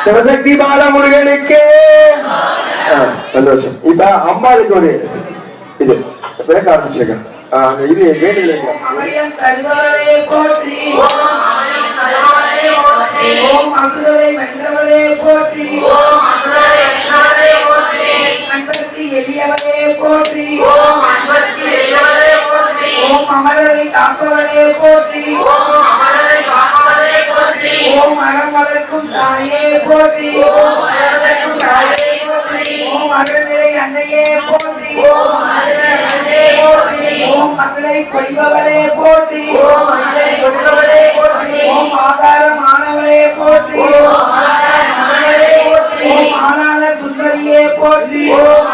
சிவசக்தி பாலமுருகனுக்கு சந்தோஷம். இப்ப அம்பாளுக்கு ஒரு இது பேச ஆரம்பிச்சிருக்கேன். இது வேண்டிய எளியவரே போற்றி, அமரரை காப்பவரே போற்றி, ஓம் அறம் வளர்க்கும் தாயே போற்றி, ஓம் அருள்நிலை அன்னையே போற்றி, ஓம் மகளை கொள்பவரே போற்றி, ஓம் ஆதாரமானவரே போற்றி, ஓம் ஆனால சுந்தரியே போற்றி, ஓம்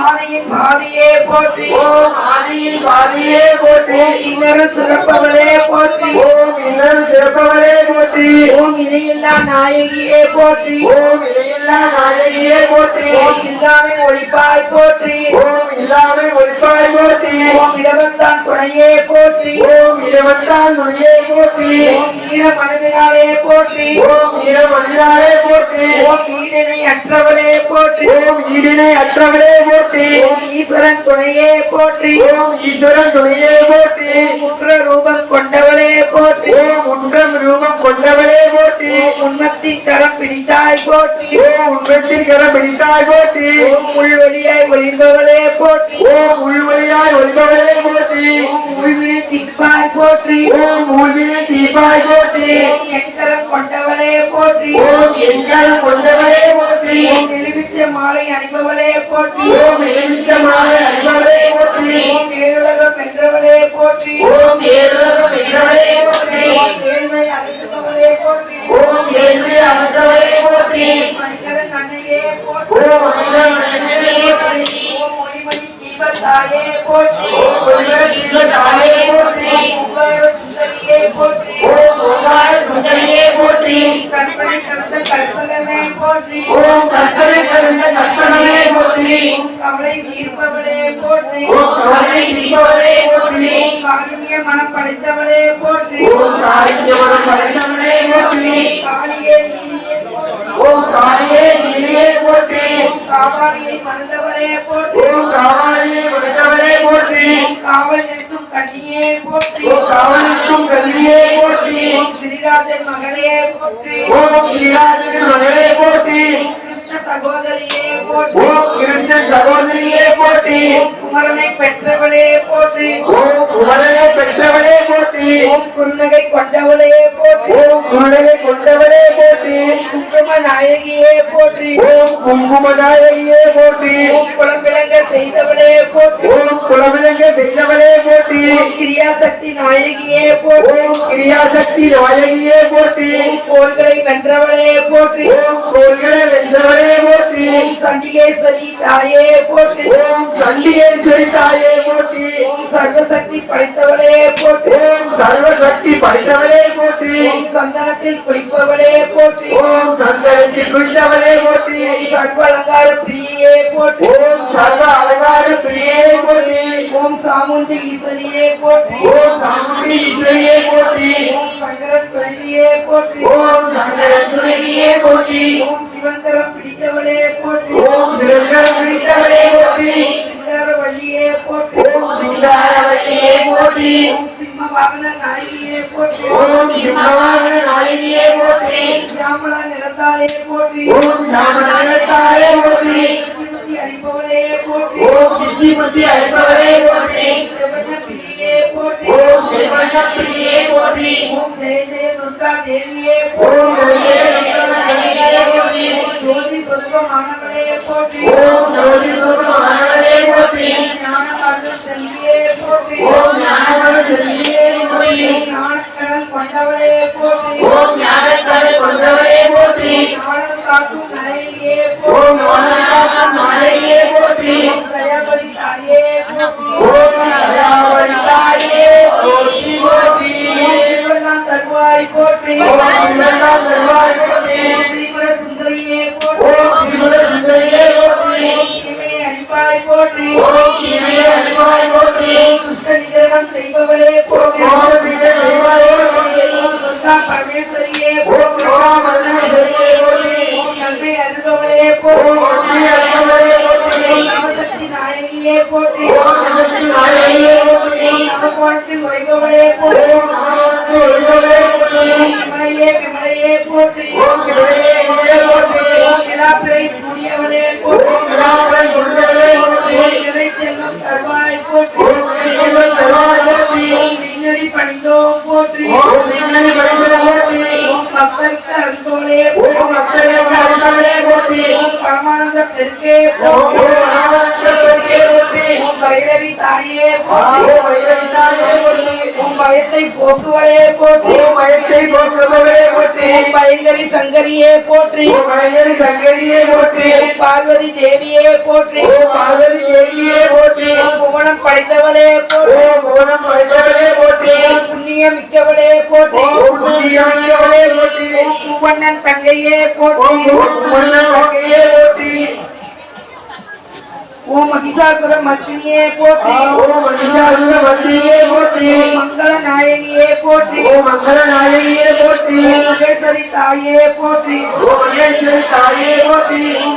ஆதியின் பாதியே போற்றி, ஓம் ஆதியின் பாதியே போற்றி, இன்னொரு சிறப்பவளே போற்றி, ஓம் இன்னொரு சிறப்பவளே போற்றி, ஓம் இதையில்லா நாயகியே போற்றி, ஓம் இதையில்லா நாயகியே போற்றி, ஓம் இல்லாமை ஒழிப்பாய் போற்றி, ஓம் இல்லாமை ஒழிப்பாய் போற்றி, ஓம் இடவந்தான் துணையே போற்றி, ஓம் இடவந்தான் துணையே போற்றி, ஓம் ஈர மனதினாலே போற்றி, ஓம் ஈர மனதினாலே போற்றி, ஓம் ஈடினை அற்றவளே போற்றி, ஓம் ஈடினை அற்றவளே போற்றி, ஓம் ஈஸ்வரன் துணையே போற்றி, ஓம் ஈஸ்வரன் துணையே போற்றி, முன்ற ரூபம் கொண்டவளே போற்றி, ஓம் முன்றம் ரூபம் கொண்டவளே போற்றி, உண்மத்தின் கரம் பிடித்தாய் போற்றி, ஓம் உண்மத்தின் கரம் பிடித்தாய் போற்றி, ஓம் உள்வழியாய் ஒளிர்பவளே போற்றி, ஓம் உள்வழியாய் ஒளிர்பவளே போற்றி, ஓம் உள்வினை தீர்ப்பாய் போற்றி, ஓம் உள்வினை தீர்ப்பாய் போற்றி, ஓம் எண்கரம் கொண்டவளே போற்றி, ஓம் எண்கரம் கொண்டவளே போற்றி, ஓம் எலுமிச்ச மாலை அணிபவளே போற்றி, ஓம் எலுமிச்ச மாலை அணிபவளே போற்றி, ஓம் ஏழுலகம் வென்றவளே போற்றி, ஓம் ஏழுலகம் வென்றவளே போற்றி, ஓம் ஏழ்மை அகற்றுபவளே போற்றி, ஓம் ஏழ்மை அகற்றுபவளே போற்றி, மனிதன் அன்னையே போற்றி, ஓம் மனிதன் அன்னையே போற்றி, ஓம் ஒளிமணி தீபத்தாயே போற்றி, ஓம் ஒளிமணி தீபத்தாயே போற்றி, ஓங்கார சுந்தரியே போற்றி, ஓம் ஓங்கார சுந்தரியே போற்றி, கற்பனை கடந்த கற்பகமே போற்றி, ஓம் கற்பனை கடந்த கற்பகமே போற்றி, கவலை தீர்ப்பவளே போற்றி, ஓம் கவலை தீர்ப்பவளே போற்றி, காருண்ய மனம் படைத்தவளே போற்றி, ஓம் காருண்ய மனம் படைத்தவளே போற்றி, காளியே நீலியே போற்றி, ஓம் காளியே நீலியே போற்றி, காவாலியை மணந்தவளே போற்றி, ஓம் காவாலியை மணந்தவளே போற்றி, காவல் நிற்கும் கன்னியே போற்றி, ஓம் காவல் நிற்கும் கன்னியே போற்றி, ஓம் கிரிராஜன் மகளே போற்றி, ஓம் கிரிராஜன் மகளே போற்றி, கிருஷ்ண சகோதரியே போற்றி, ஓம் கிருஷ்ண சகோதரியே போற்றி, குமரனை பெற்றவளே போற்றி, ஓம் குமரனை பெற்றவளே போற்றி, ஓம் குருநகை கொண்டவளே போற்றி, ஓம் குருநகை கொண்டவளே போற்றி, குங்கும நாயகியே போற்றி, ஓம் குங்கும நாயகியே போற்றி, ஓம் குலவிளங்க செய்தவளே போற்றி, ஓம் குலவிளங்க செய்தவளே போற்றி, ஓம் கிரியாசக்தி நாயகியே போற்றி, ஓம் கிரியாசக்தி நாயகியே போற்றி, ஓம் கோள்களை வென்றவளே போற்றி, ஓம் கோள்களை வென்றவளே போற்றி, ஓம் சண்டிகேஸ்வரி தாயே போற்றி, ஓம் சண்டிகேஸ்வரி தாயே போற்றி, ஓம் சர்வசக்தி படைத்தவளே போற்றி, ஓம் சர்வசக்தி படைத்தவளே போற்றி, ஓம் சந்தனத்தில் குளிப்பவளே போற்றி, ஓம் சந்தனத்தில் குளித்தவளே போற்றி, ஓம் சர்வ அலங்கார பிரியே போற்றி, ஓம் சர்வ அலங்கார பிரியே போற்றி, ஓம் சாமுண்டி ஈஸ்வரியே போற்றி, ஓம் சாமுண்டி ஈஸ்வரியே போற்றி, ஓம் சங்கரன் துணைவியே போற்றி, ஓம் சங்கரன் துணைவியே போற்றி, ஓம் சிவங்கரம் பிடித்தவளே போற்றி, ஓம் சிவங்கரம் பிடித்தவளே போற்றி, சிங்காரவல்லியே போற்றி, ஓம் சிங்காரவல்லியே போற்றி, ஓம் சிம்மவாகன நாயகியே போற்றி, ஓம் சிம்மவாகன நாயகியே போற்றி, சாமளா நிலத்தாலே போற்றி, ஓம் சாமளா நிலத்தாலே போற்றி, சித்தி அளிப்பவளே போற்றி, ஓம் சித்தி புத்தி அளிப்பவளே போற்றி, சிவன பிரியே போற்றி, ஓம் சிவன பிரியே போற்றி, ஓம் ஜெய ஜெய துர்கா தேவியே போற்றி, ஓம் ஜெய துர்கா தேவியே போற்றி, ஜோதி சொருபமானவளே போற்றி, ஓம் ஜோதி சொருபமானவளே போற்றி, ஞானமார்க்கம் செல்வியே போற்றி, ஓம் ஞானமார்க்கம் செல்வியே போற்றி, ஞானக்கடல் கொண்டவளே போற்றி, ஓம் ஞானக்கடல் கொண்டவளே போற்றி, ஞானம் காக்கும் நாயகியே போற்றி, ஓம் ஞானம் காக்கும் நாயகியே போற்றி, ஓம் தயாபலி தாயே போற்றி, ஓம் தயாபலி தாயே போற்றி போற்றி, ஓம் தருவாய் போற்றி, ஓம் தருவாய் போற்றி, திரிபுர சுந்தரியே போற்றி, ஓம் திரிபுர சுந்தரியே போற்றி, இமையை அளிப்பாய் போற்றி, ஓம் இமையை அளிப்பாய் போற்றி, துஷ்ட நிகிரகம் செய்பவளே போற்றி, ஓம் துஷ்ட நிகிரகம் செய்பவளே போற்றி, துர்கா பரமேஸ்வரியே போற்றி, ஓம் அளிப்பவளே போற்றி நவசக்தி நாயகியே போற்றி நவகோணத்தில் உழைப்பவளே போற்றி விமலையே போற்றி விழாப்பிறை சூடியவளே போற்றி செல்வம் தருவாய் போற்றி விண்ணடி பணிந்தோம் போற்றி பக்தருக்கு அருந்தோளே போற்றி பரமானந்த பெருக்கே போற்றி பைரவி தாயே பயத்தை போக்குவளே போற்றி பயங்கரி சங்கரியே போற்றி பார்வதி தேவியே போற்றி புவனம் படைத்தவளே போற்றி புண்ணிய மிக்கவளே போற்றி பூவண்ணன் தங்கையே போற்றி ஓம் மகிஷாசுர மர்த்தினியே போற்றி மங்கள நாயகியே போற்றி மகேஸ்வரி தாயே போற்றி ஓம்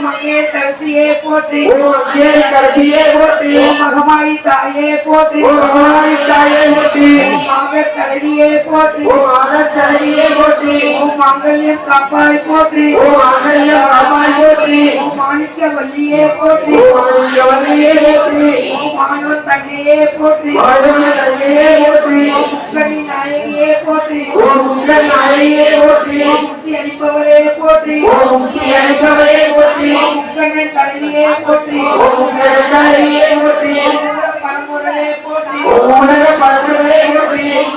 மகேஸ்வரியே போற்றி ஓம் மகமாயி தாயே போற்றி ஓம் மாகர் தலைவியே போற்றி ஓம் மாங்கல்யம் காப்பாய் போற்றி ஓம் மாணிக்க வல்லியே போற்றி மாணவன் தங்கையே போற்றி முக்கணி நாயகியே போற்றி முக்தி அளிப்பவரே போற்றி முக்கண்ணன் தலைவியே போற்றி பரம்பொருளே போற்றி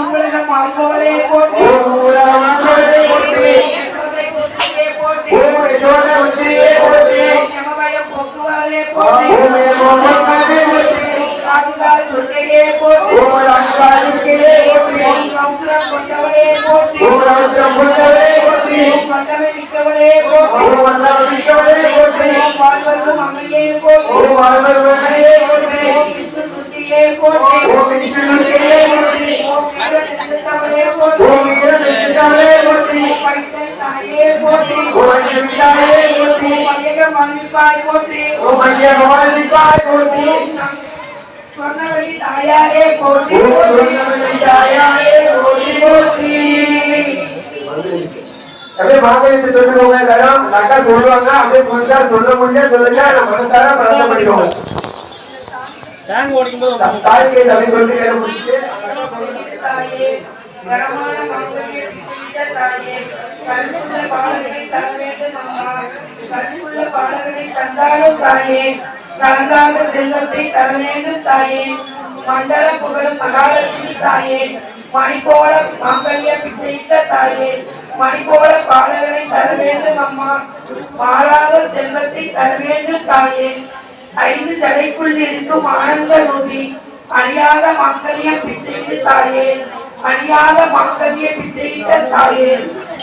உலகம் வாழ்பவரே போற்றி சமபயம் போக்குவரே போற்றி சொன்னவழி தாயாரே போற்றி அப்படியே மாங்கல்யத்தை சொல்லுங்க எல்லாரும் அக்கா சொல்லுவாங்க அப்படியே புதுசா சொல்ல முடிஞ்சா சொல்லுங்க நம்ம மனசார பிரார்த்தனை பண்ணிக்கோங்க தாய்க்கு தமிழ் சொல்லி என்ன முடிச்சுட்டு தாயே கனமான மாங்கல்ய தாயே கல்வியுள்ள பாலகனை தர வேண்டும் அம்மா கல்வியுள்ள பாலகனை தந்தாலும் தாயே கலந்தாத செல்வத்தை தர வேண்டும் தாயே மண்டல புகழும் மகாலட்சுமி தாயே மணி போல மாங்கல்ய பிச்சையிட்ட தாயே மணி போல பாலகனை தர வேண்டும் அம்மா மாறாத செல்வத்தை தர வேண்டும் தாயே ஐந்து தலைக்குள் இருக்கும் ஆனந்த நூதி அணியாத மாங்கல்ய பிச்சையிட்ட தாயே அணியாத மாங்கல்ய பிச்சையிட்ட தாயே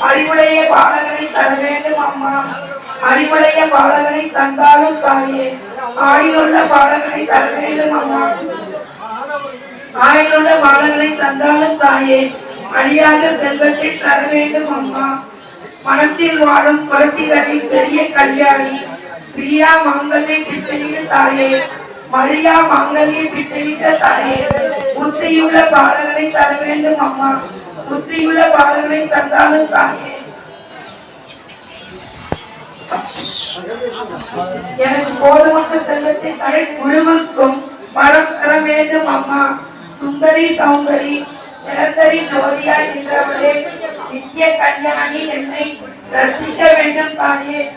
அறிவுடைய பாலகனை தர வேண்டும் அம்மா அறிவுடைய பாலகனை தந்தாலும் தாயே ஆயுளுள்ள பாலகனை தர வேண்டும் அம்மா ஆயுளுள்ள பாலகனை தந்தாலும் தாயே அழியாத செல்வத்தை தர வேண்டும் அம்மா மனத்தில் வாழும் குலத்திகளின் பெரிய கல்யாணி பிரியா மாங்கல்ய பிச்சையிட்ட தாயே மரியா மாங்கல்ய பிச்சையிட்ட தாயே புத்தியுள்ள பாலகனை தர வேண்டும் அம்மா புத்தியுள்ள பாலகனை தந்தாலும் தாயே எனக்கு போதுமற்ற செல்வத்தை தடை குருவுக்கும் வரம் தர வேண்டும் அம்மா சுந்தரி சௌந்தரி நிரந்தரி ஜோதியாய் நின்றவளே நித்திய கல்யாணி என்னை ரசிக்க வேண்டும் தாயே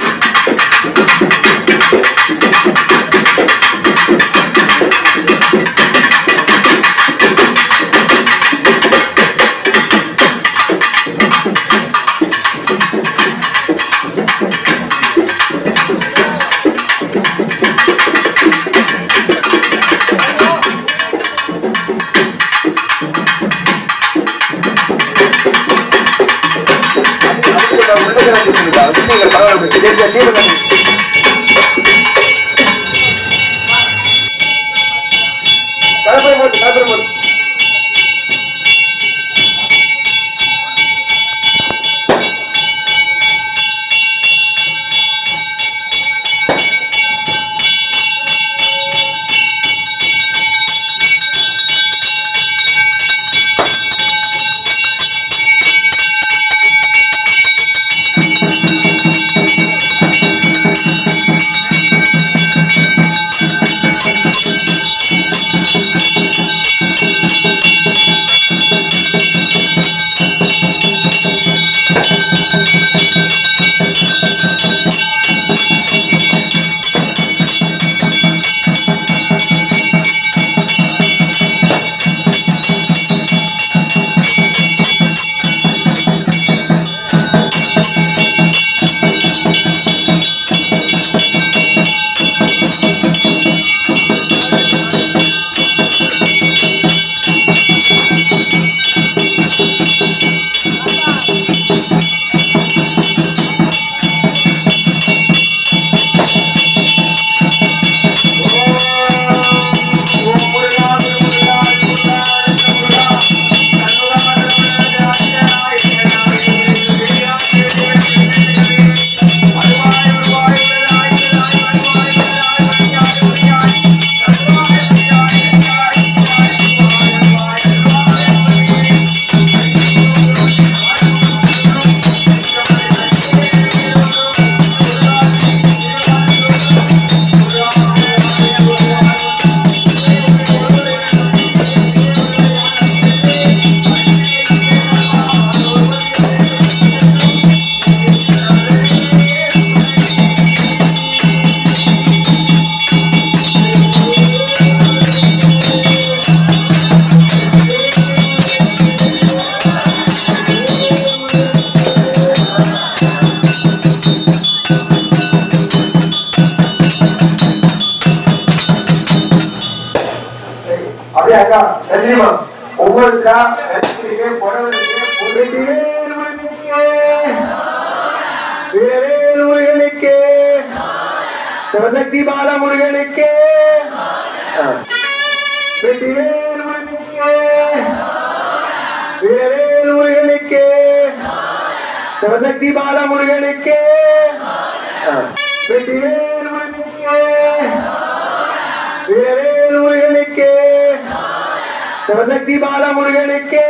அப்படியே அக்கா நன்றிமா ஒவ்வொருக்கா நன்றிக்கு புடவைக்கு முருகனுக்கு சிவசக்தி பாலமுருகனுக்கு முருகனுக்கு சிவசக்தி பாலமுருகனுக்கு முருகனுக்கு சிவசக்தி பாலமுருகனுக்கு